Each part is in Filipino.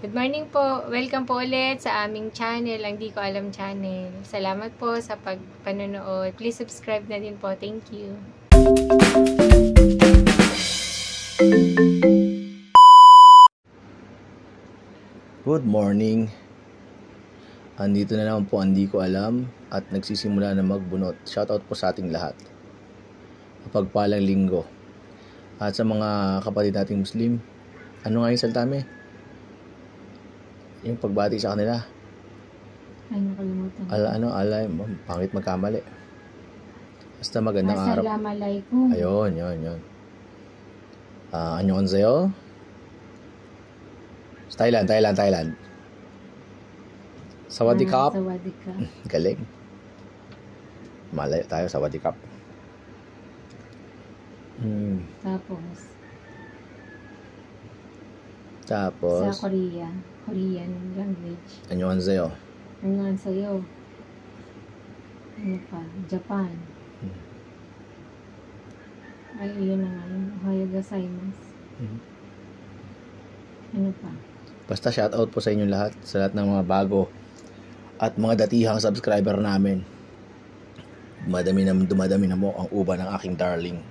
Good morning po. Welcome po ulit sa aming channel, ang Di Ko Alam channel. Salamat po sa panonood. Please subscribe na din po. Thank you. Good morning. Andito na naman po ang Di Ko Alam at nagsisimula na magbunot. Shoutout po sa ating lahat. Mapagpalang linggo. At sa mga kapatid nating Muslim, ano nga yung salta mo? Yung pagbati sa kanila. Ay, nakalimutan. Alay, pangit magkamali. Basta magandang araw. Assalamualaikum. Ayun. Annyeonghaseyo. Thailand. Sawadikap. Sawadikap. Galing. Malayo tayo, sawadikap. Tapos sa Korean language. Annyeonghaseyo. Annyeonghaseyo. Ano pa? Japan. Ay, yun na nga. Ohayo gozaimasu. Ano pa? Basta shoutout po sa inyo lahat, sa lahat ng mga bago at mga datihang subscriber namin. Dumadami na mo ang uba ng aking darling.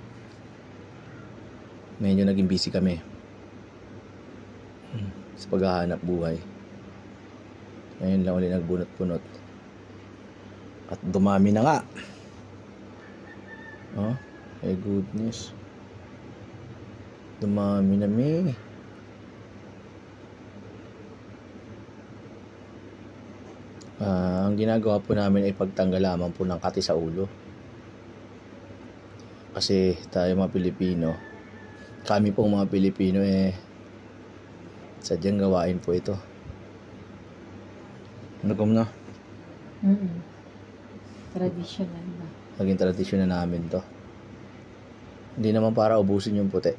Medyo naging busy kami sa paghahanap buhay. Ngayon lang ulit nagbunot-bunot. At dumami na nga. Oh, my goodness. Dumami na mi. Ang ginagawa po namin ay pagtanggal lamang po ng kati sa ulo. Kasi tayo mga Pilipino, kami pong mga Pilipino sadyang gawain po ito. Nagum na? Traditional ba? Naging tradisyon na namin to. Hindi naman para ubusin yung puti.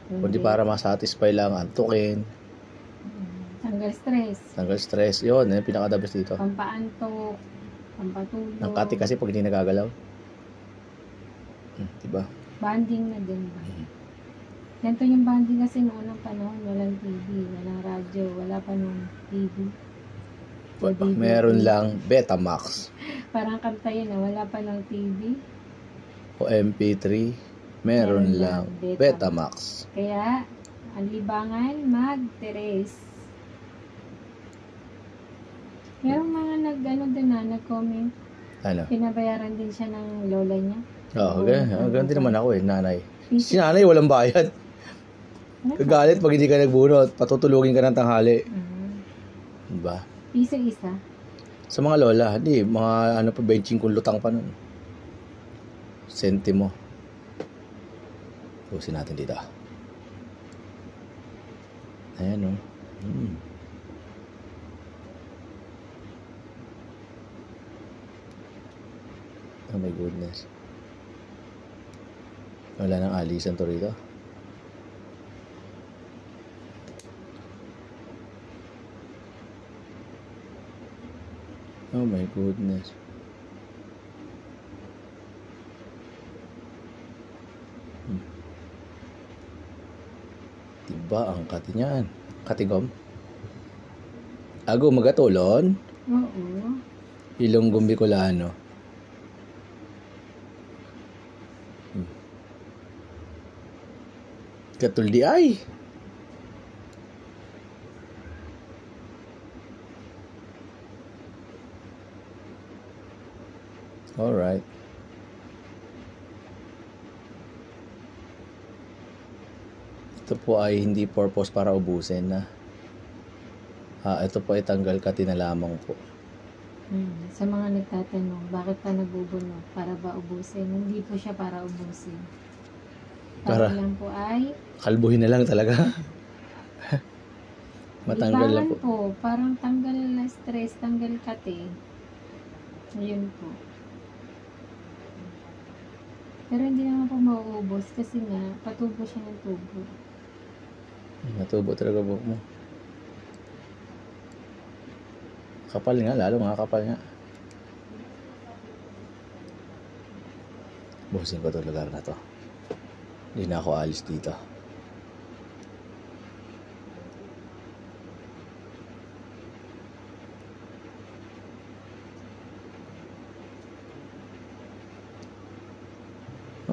Kundi para masatisfy lang, antukin. Tanggal stress. Yun, yung pinaka-the best dito. Pampaantok, pampatulog. Ang kati kasi pag hindi nagagalaw. Diba? Banding na din ba? Ganito yung banding kasi noong unang panahon, walang TV, walang radyo, wala pa nung TV. Meron lang Betamax. Parang kanta yun na wala pa ng TV. O MP3, meron lang Betamax. Kaya, ang libangan, mag-teres. Merong mga nag-comment. Ano? Pinabayaran din siya ng lola niya. Oo, ganun din naman ako nanay. Si nanay walang bayad. Kagalit pag hindi ka nagbunot, patutulugin ka ng tanghali. Diba? Isa-isa? Sa mga lola, hindi, mga pa, benching kung lutang pa nun. Sentimo. Pusin natin dito. Ayan, oh. Oh my goodness. Wala nang alisan to rito. Oh my goodness. Diba ang kati niyan? Katigom? Ago magatulon? Oo. Ilonggong Bicolano. Katuldi ay. Alright. Ito po ay hindi purpose para ubusin na. Ito po ay tanggal kati na lamang po. Sa mga nagtatanong, bakit pa nabubunot? Para ba ubusin? Hindi po siya para ubusin. Para lang po ay kalbuhin na lang talaga. Matanggal lang po. Parang tanggal na stress, tanggal kati. Ayun po. Pero hindi naman po mauubos kasi nga patubo siya ng tubo. Natubo talaga buhok mo. Kapal nga, lalo nga kapal nga. Buhusin ko itong lugar na to. Hindi na ako alis dito.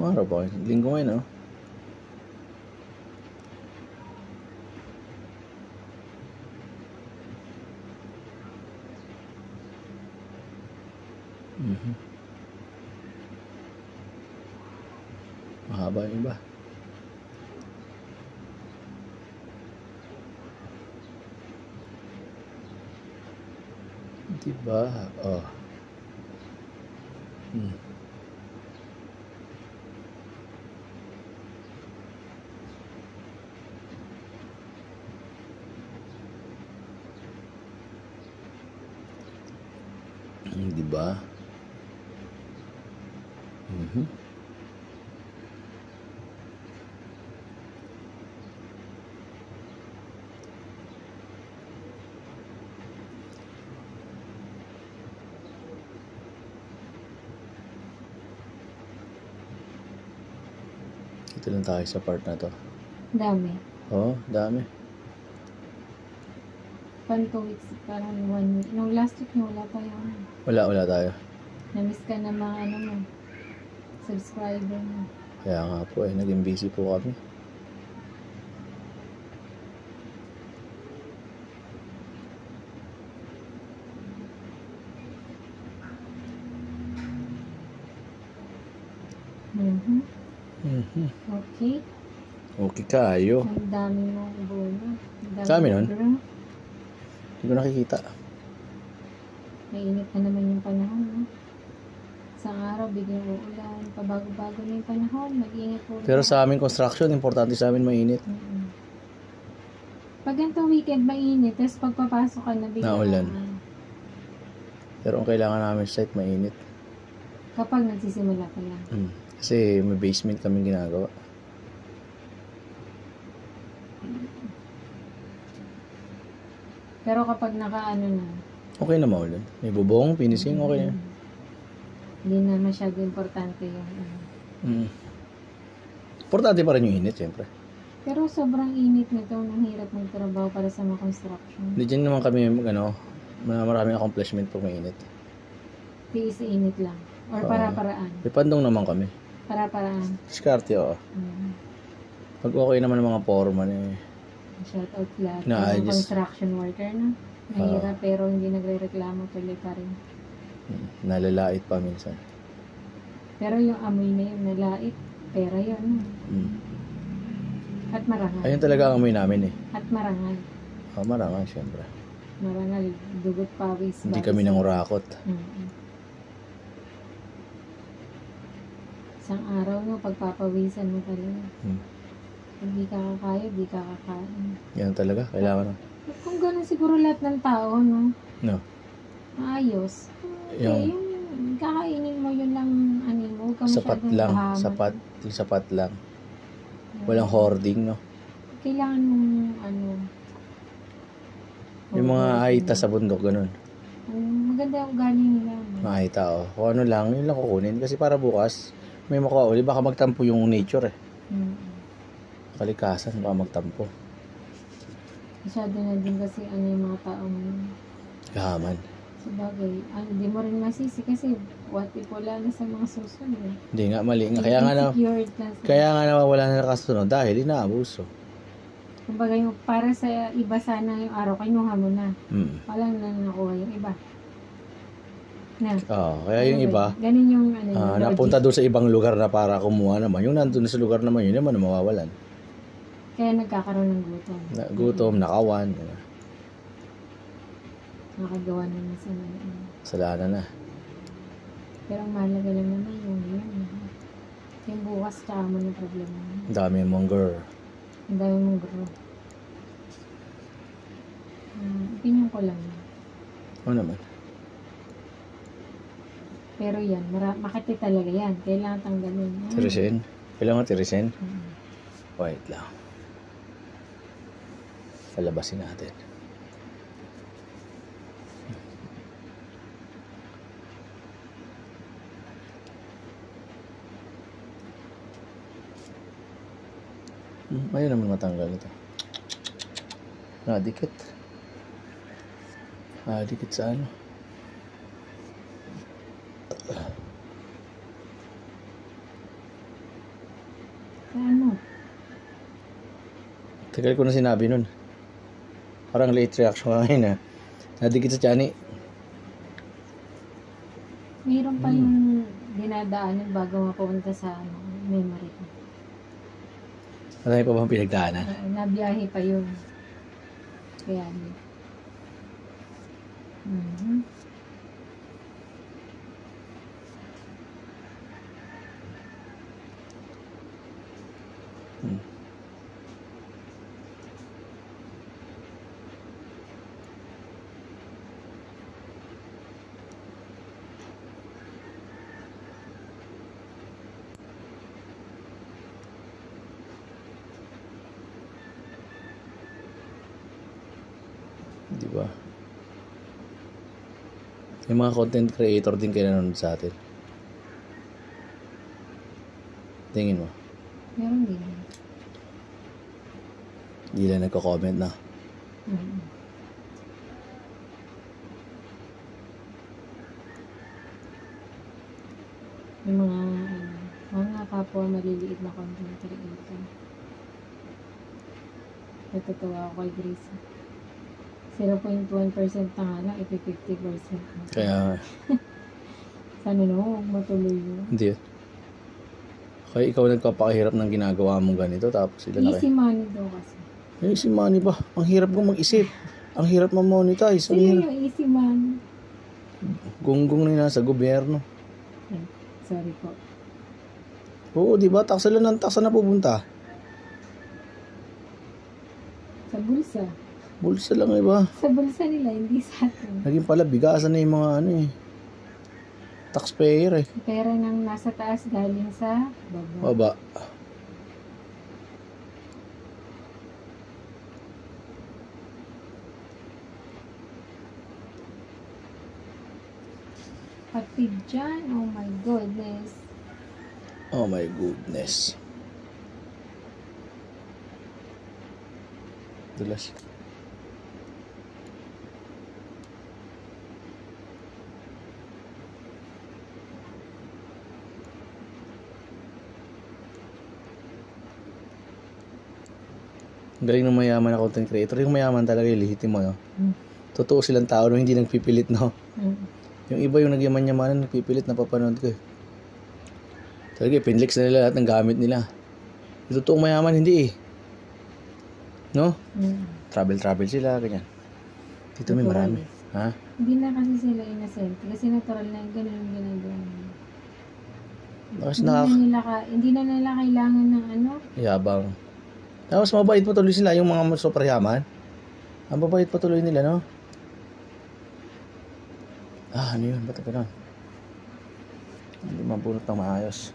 Anong araw ba? Linggo ngayon, no? Mahaba yung iba. Diba? Oh. Diba? Dito lang tayo sa part na to. Dami. Oh, dami. 2 weeks, parang 1 week. Nung last week wala pa yung Wala tayo. na-miss ka na mga ano mo, subscriber mo. Kaya nga po naging busy po kami. Okay. Okay kayo. Ang dami mong bono. Dami nun? Hindi ko nakikita. Mainit na naman yung panahon, no? Isang araw, biglang uulan. Pabago-bago na yung panahon. Mag-ingat po. Pero sa amin construction, importante sa amin mainit. Pag ganito weekend, mainit. Tapos pagpapasok ka na biglang Naulan. Pero ang kailangan namin site, mainit. Kapag nagsisimula ka lang. Kasi may basement kaming ginagawa. Pero kapag nakaano na, Okay na maulan. May bubong, finishing, okay na. hindi na masyado importante yung Importante pa rin yung init, siyempre. Pero sobrang init nito, nang hirap magtrabaho para sa mga construction. Hindi dyan naman kami, maraming accomplishment pag mainit. Tiis init lang. Or para-paraan. May pandong naman kami. Para-paraan. Diskarte, Pag okay naman ng mga foreman, Shout out lahat. Naayos. Yung construction worker, no? Mahirap pero hindi nagre-reklamo, tuloy pa rin. Nalalait pa minsan. Pero yung amoy na yun, nalait. Pera yun. At marangal. Ayun talaga ang amoy namin At marangal. Marangal, siyempre. Marangal, dugot pawis. Hindi kami nangurakot. Isang araw, no, pagpapawisan mo talaga. Hindi ka kakaya, di ka kakain. Yan talaga, kailangan. Kung gano'n siguro lahat ng tao, no? No. Ayos. Okay, yung kakainin mo, yun lang, mo. Sapat lang, sapat lang. Walang hoarding, no? Kailangan mong, yung mga aita sa bundok, ganun. Maganda yung ugali nila. Mga aita, kung ano lang, yun lang kukunin. Kasi para bukas, may makuha uli, baka magtampo yung nature, Kalikasan, baka magtampo. Masyado na din kasi yung mga tao ngayon. Yaman. Sabagay, hindi mo rin masisi kasi what if wala na sa mga susunod. Hindi nga, mali nga. Kaya nga nawawala na nakasunod dahil inaabuso. Kumbaga yung para sa iba sana yung araw, kinuha mo na. Walang na nakuha yung iba. Kaya yung iba, ganun yung napunta doon sa ibang lugar na para kumuha naman. Yung nandun sa lugar naman, yun naman mawawalan. Kaya nagkakaroon ng gutom. Gutom, nakawan. Nakagawa na sa Salanan na. Pero ang mahalaga lang naman yung bukas tsaka mo ng problema. Ang dami mong girl. Ang dami mong grow. Opinion ko lang. Oo naman. Pero yan, makati talaga yan. Kailangan tanggalin. Tirisin? Kailangan tirisin? Wait lang. Palabasin natin. Ayaw naman matanggal ito. Dikit. Dikit sa ano. Tagal ko na sinabi nun. Parang late reaction ka ngayon ha. Nadikit sa tiyan eh. Mayroon pa yung dinadaanan bago mapunta sa memory ko. Marami pa bang pinagdaanan? Nabiyahe pa yun. Kaya Di ba? Yung mga content creator din kayo nanonood sa atin. Tingin mo. meron din. Hindi lang nagko-comment na. Yung mga kapwa maliliit na content creator. Natutuwa ako kay Grace. 0.1% na nga lang, 50%. Kaya, Sana huwag matuloy yun. hindi. Kaya ikaw nagpapakahirap ng ginagawa mong ganito, tapos sila na Easy money daw kasi. Easy money ba? Ang hirap kong mag-isip. Ang hirap ma-monetize. Ang Sino hirap. yung easy money? Gunggong na nasa gobyerno. Ay, sorry po. Oo, di ba? Taksa lang ng taksa na pupunta. Sa bulsa. Bulsa lang, iba. Sa bulsa nila, hindi sa atin. Naging pala, bigasan na yung mga taxpayer eh. Pera nang nasa taas galing sa baba. Baba. Pati dyan, oh my goodness. Oh my goodness. Dulas. Galing ng mayaman na content creator. Yung mayaman talaga yung lihitimo, no? Totoo silang tao no, hindi nagpipilit, no? Yung iba yung nagyaman-yamanan, nagpipilit, napapanood ko eh. Talaga, pinlex na nila lahat ng gamit nila. Yung totoong mayaman, hindi eh. No? Travel sila, ganyan. Dito may marami. Ha? Hindi na kasi sila innocent. Kasi natural na ganun yung ginagawa nila. Hindi na nila kailangan ng yabang. Tapos mabait pa tuloy sila, yung mga super yaman. Ang babait pa tuloy nila, no? Ano yun? Ba't ganun? Hindi mabunot ng maayos.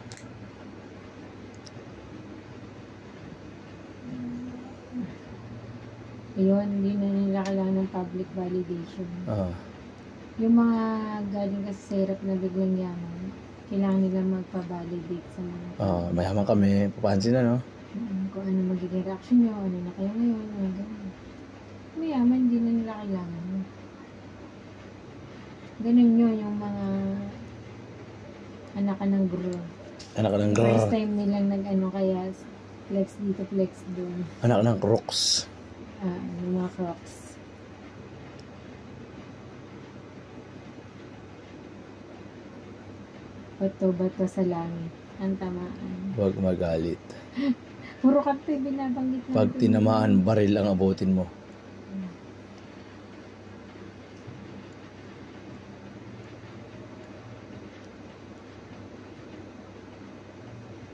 Ayun, hindi na nila kailangan ng public validation. Yung mga galing kasi sa hirap na biglang yaman, kailangan nila magpa-validate sa mga mayaman kami, papansin na, no? Kung ano magiging reaction nyo, ano na kayo ngayon, ano gano'n. Mayaman, hindi na nila kailangan. Ganun yun, yung mga anak ka ng guro. Anak ng guro. First time nilang kaya flex dito, flex doon. Anak ng crooks. Yung mga crocs. Bato-bato sa langit. Ang tamaan. Huwag magalit. Puro karte binabanggit natin. Pag tinamaan, baril ang abutin mo.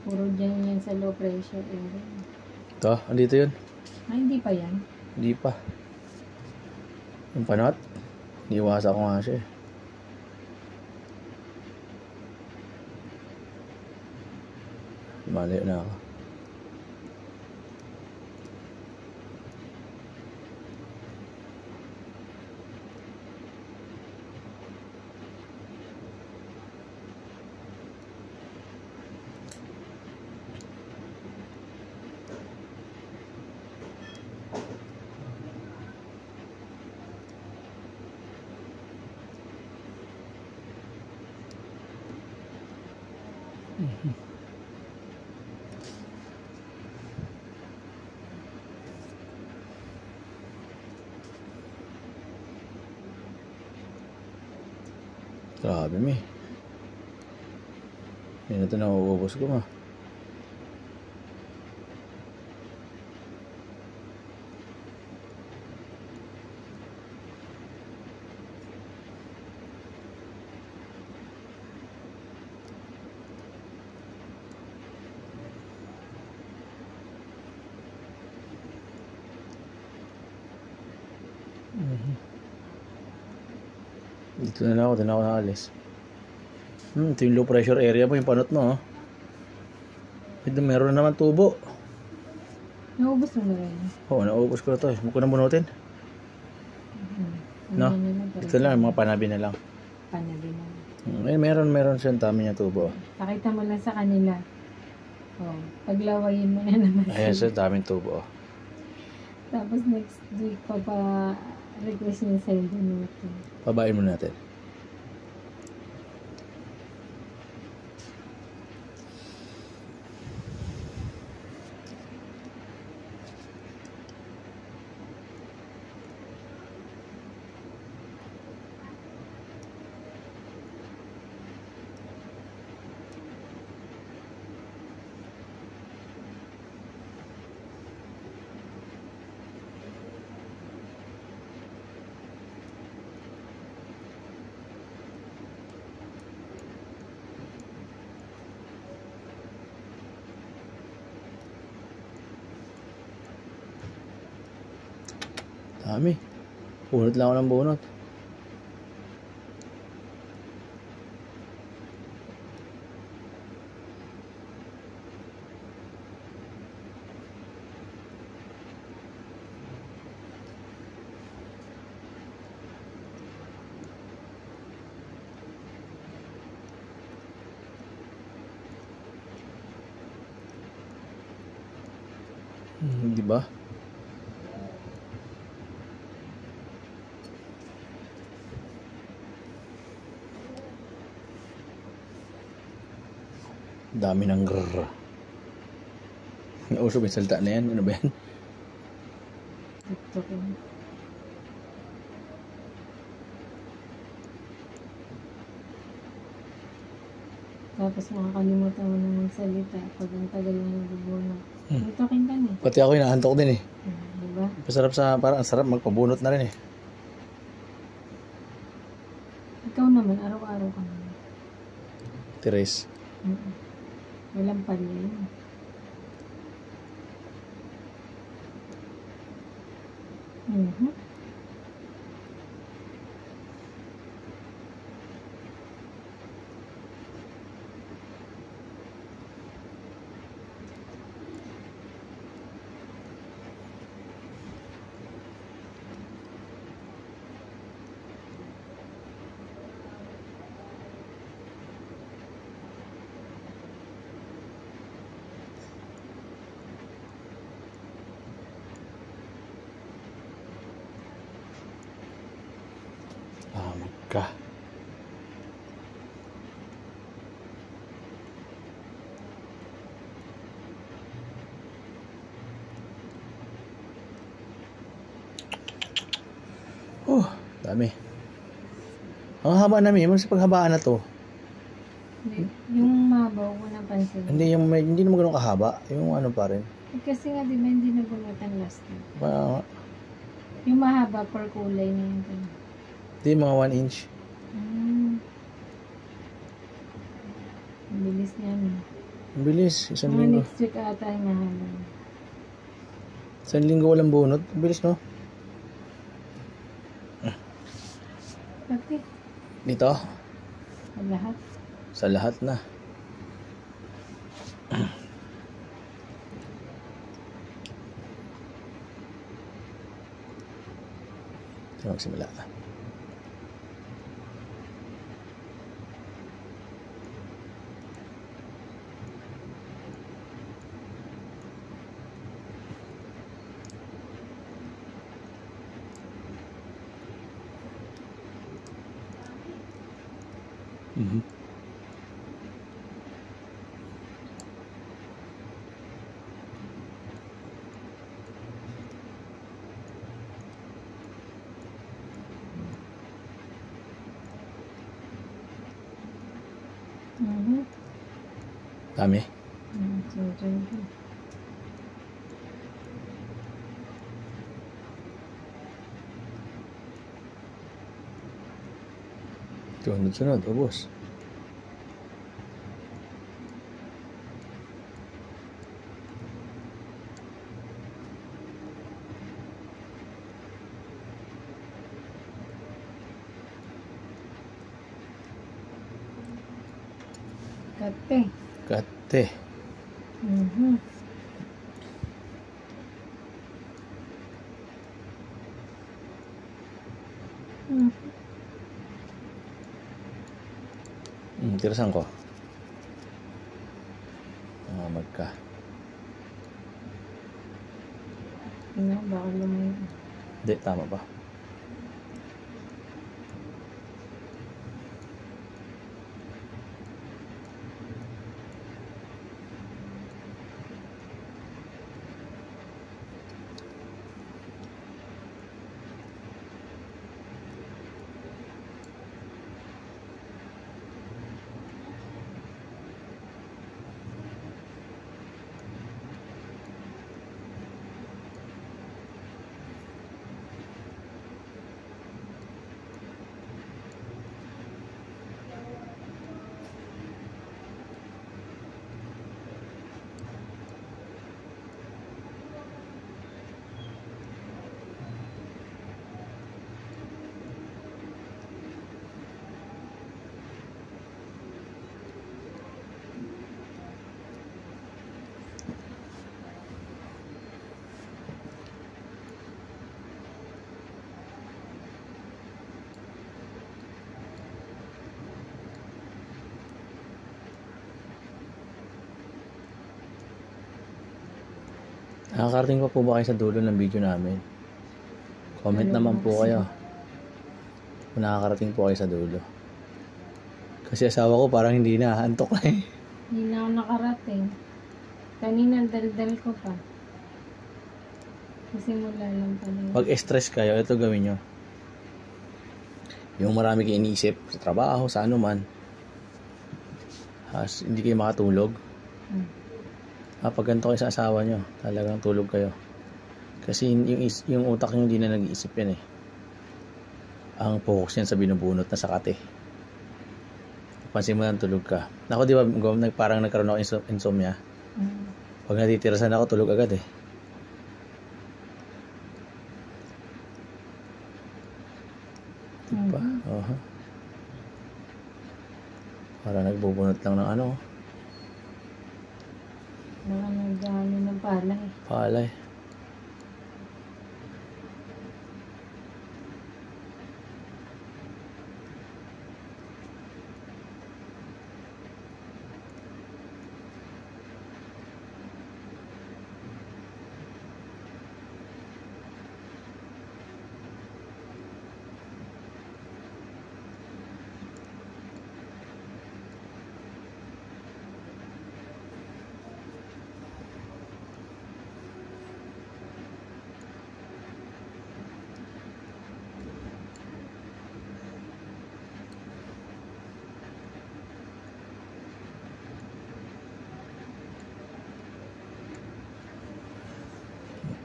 Puro dyan yan sa low pressure area. Ito, andito yun. Hindi pa yan. Hindi pa. Yung panot, niiwasa ko nga siya eh. Malayo na ako. Grabe, may. Yan ito na uubos ko, ma. Dito na ako, din ako nakalis. Ito yung low pressure area mo, yung panot mo. Oh. Ito, meron na naman tubo. Naubos mo na rin. Oo, naubos ko na to. Huwag ko na bunutin. No? Ito lang, mga panabi na lang. Panabi na lang. Meron siyang dami niya tubo. Pakita mo lang sa kanila. Oh, paglawayin mo na naman. Ayan siya, daming tubo. Oh. Tapos next week request niya sa'yo din ito. Pabain mo natin. Dami. Bunot lang ako ng bunot. Di ba? Dami ng grrr. Nauso ba yung salita na yan? Ano ba yan? TikTok yun. Tapos makakalimutan mo na magsalita pag ang tagal mo nagbubunot. TikTokin ka na eh. Pati ako inaantok din eh. Diba? Masarap parang ang sarap magpabunot na rin eh. Ikaw naman, araw-araw ka naman. Tires. Walang palya yun. Ka. Dami. Ang haba na may, sa paghabaan na to. Yung mabaw mo ng pansin. Hindi naman ganun kahaba. Yung ano pa rin. Kasi nga di ba hindi nagunutan last time. Yung mahaba per kulay na yun. Hindi, mga 1 inch. Ang bilis niya. Ang bilis, isang mga linggo. Next week ata yung mahaba. Isang linggo walang bunot. Ang bilis, no? Pati. Dito? Sa lahat. Sa lahat na. Ito magsimula. Dami. Sunod-sunod, ubos. Kate. Kate. Tirasan ko. Magka. Baka lumayo. Hindi, tama ba? Nakakarating pa po ba kayo sa dulo ng video namin? Comment naman po kayo kung nakakarating po kayo sa dulo. Kasi asawa ko parang hindi na, antok na eh. Hindi na ako nakarating. Kanina daldal ko pa. Kasi mula lang pala. Pag stress kayo, ito gawin nyo. Yung marami kayo iniisip sa trabaho, sa ano man. Hindi kayo makatulog. Pag ganito kayo sa asawa nyo, talagang tulog kayo. Kasi yung utak nyo hindi na nag-iisip yan eh. Ang focus yan sa binubunot na sakate. Pansin mo lang tulog ka. Ako di ba, parang nagkaroon ako insomnia. Pag natitirasan ako, tulog agad eh. Diba? Parang nagbubunot lang ng ano. Baka nagdahalo ng palay. Palay.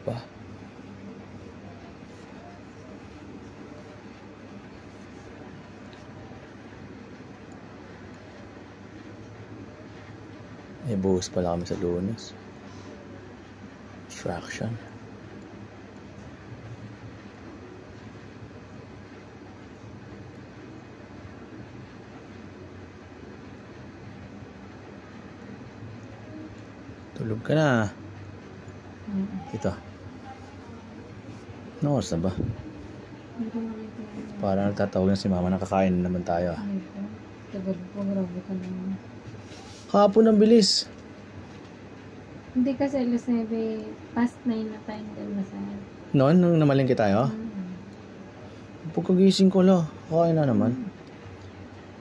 Pa. May buhos pala kami sa Lunes. Distraction. Tulog ka na. Ito. Ano oras na ba? Parang nagtatawag na si mama, nakakain na naman tayo. Tagal po, grabe ka naman. Hapon ang bilis. Hindi kasi alas 9, past 9 na tayo nagmasal. Noon, nung namalingki tayo? Pagkagising ko lang, kakain na naman.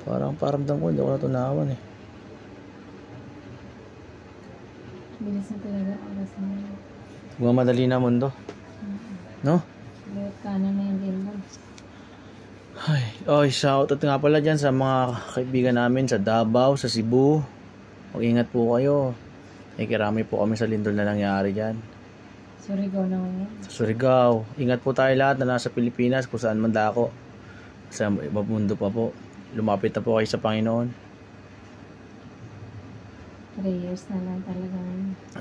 Parang paramdam ko, hindi ako natunawan eh. Bilis na talaga oras na yun. Gumamadali na mundo. No? Bawat kanan na yung din lang. Ay. Oh, shoutout nga pala dyan sa mga kaibigan namin sa Davao, sa Cebu. Mag-ingat po kayo. Kirami po kami sa lindol na nangyari dyan. Surigao naman yan. Sa Surigao. Ingat po tayo lahat na nasa Pilipinas kung saan man dako. Sa ibang mundo pa po. Lumapit na po kayo sa Panginoon. Prayers na lang talagang.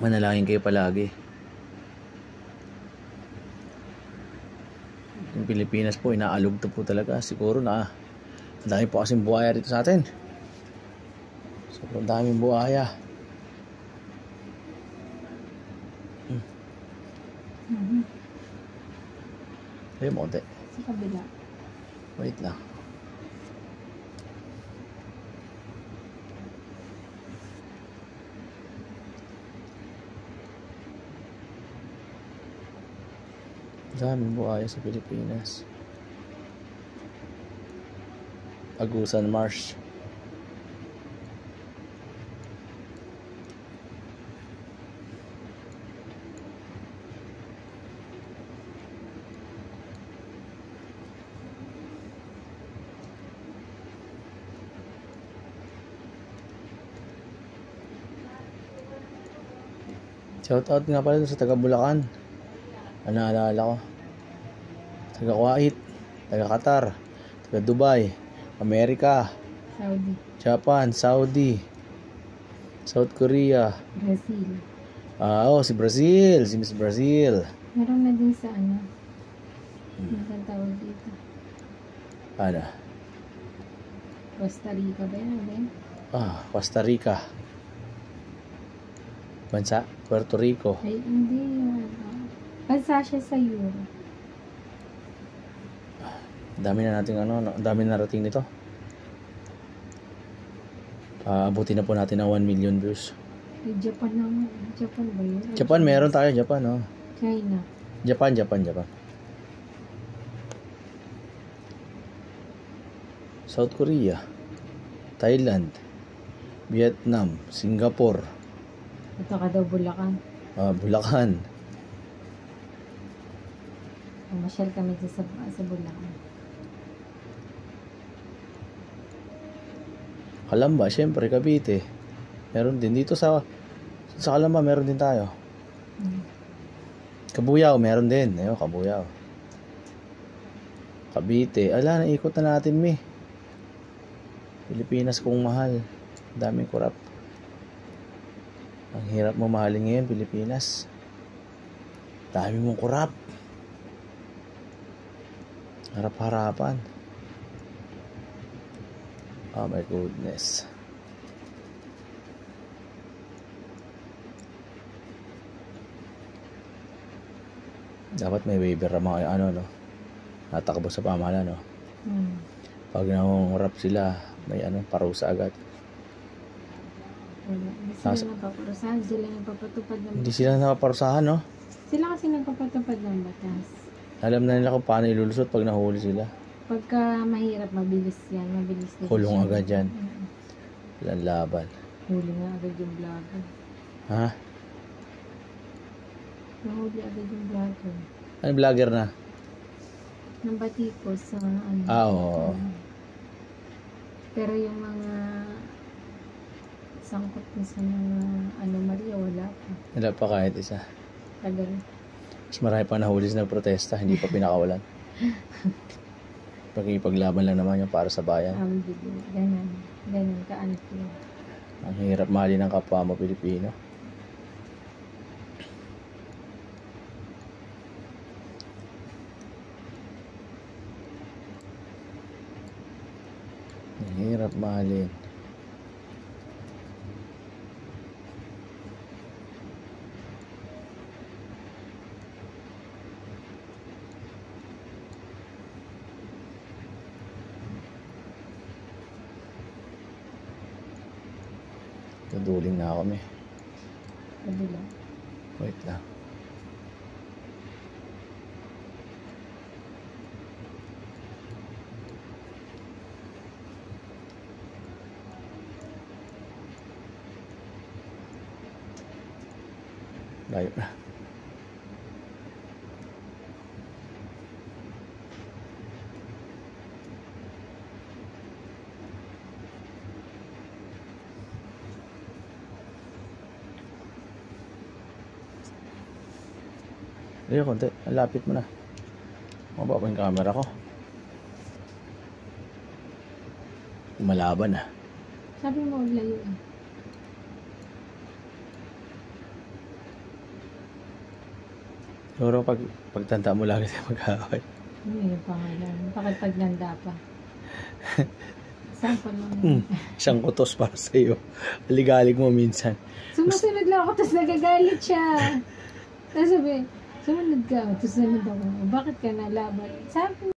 Manalangin kayo palagi. Yung Pilipinas po, inaalog to po talaga. Siguro na ang dami po kasing buhaya rito sa atin. Sobrang daming buhaya. Ayun mo, konti. Sa kabila. Wait lang. Daming buhaya sa Pilipinas. Agusan Marsh. Shoutout nga pala sa taga Bulacan. Naalala ko. Taga Kuwait, taga Qatar, taga Dubai, Amerika, Saudi. Japan, Saudi, South Korea. Brazil. Si Brazil, si Miss Brazil. Meron na din sa ano. Ang tawag dito. Ano? Costa Rica ba yan? Costa Rica. Bansa? Puerto Rico. Ay, hindi. Bansa siya sa Europe. Dami na nating dami na narating nito. Abutin na po natin ng 1 million views. Ay, Japan naman. Japan ba yun? Japan, meron tayo. Japan, oh. China. Japan. South Korea. Thailand. Vietnam. Singapore. Ito ka daw Bulacan. Bulacan. Masyal kami sa Bulacan. Kalamba, syempre, Cavite. Meron din dito sa Kalamba, meron din tayo. Kabuyao, meron din. Ayun, Kabuyao. Cavite. Ala, naikot na natin, mi. Pilipinas kung mahal. Daming kurap. Ang hirap mo mahalin ngayon, Pilipinas. Dami mong kurap. Harap-harapan. Oh my goodness. Dapat may waiver ang mga no? Natakbo sa pamahalaan, no? Pag nangungurap sila, may parusa agad. Hindi sila nagpaparusahan. Sila nagpapatupad ng batas. Hindi sila nakaparusahan, no? Sila kasi nagpapatupad ng batas. Alam na nila kung paano ilulusot pag nahuli sila. Pagka mahirap, mabilis yan. Mabilis na. Kulong agad yan. Walang laban. Huli nga agad yung vlogger. Ha? Nahuli agad yung vlogger. Ano vlogger na? Nang batikos sa ano. Oo. Pero yung mga sangkot na sa mga anomalya, wala pa. Wala pa kahit isa. Tagal. Mas marami pa nahuli sa nagprotesta, hindi pa pinakawalan. Paglaban lang naman yung para sa bayan. Ganyan ka-anti. Ang hirap mahalin ng kapwa mo Pilipino. Ang hirap mahalin. Naduling na ako, may. Kabila. Wait lang. Layo na. Layo konti. Ang lapit mo na. Mababa yung camera ko. Malaban ah. Sabi mo, layo eh. Siguro pagtanda mo lagi tayo mag-away. Hindi yung pangalan. Bakit paglanda pa? Saan pa naman? Isang kutos para sa iyo. Aligalig mo minsan. Sumusunod lang ako, tapos nagagalit siya. Tapos sabi, sumunod ka, tapos sunod ako. Bakit ka nalaban? Sabi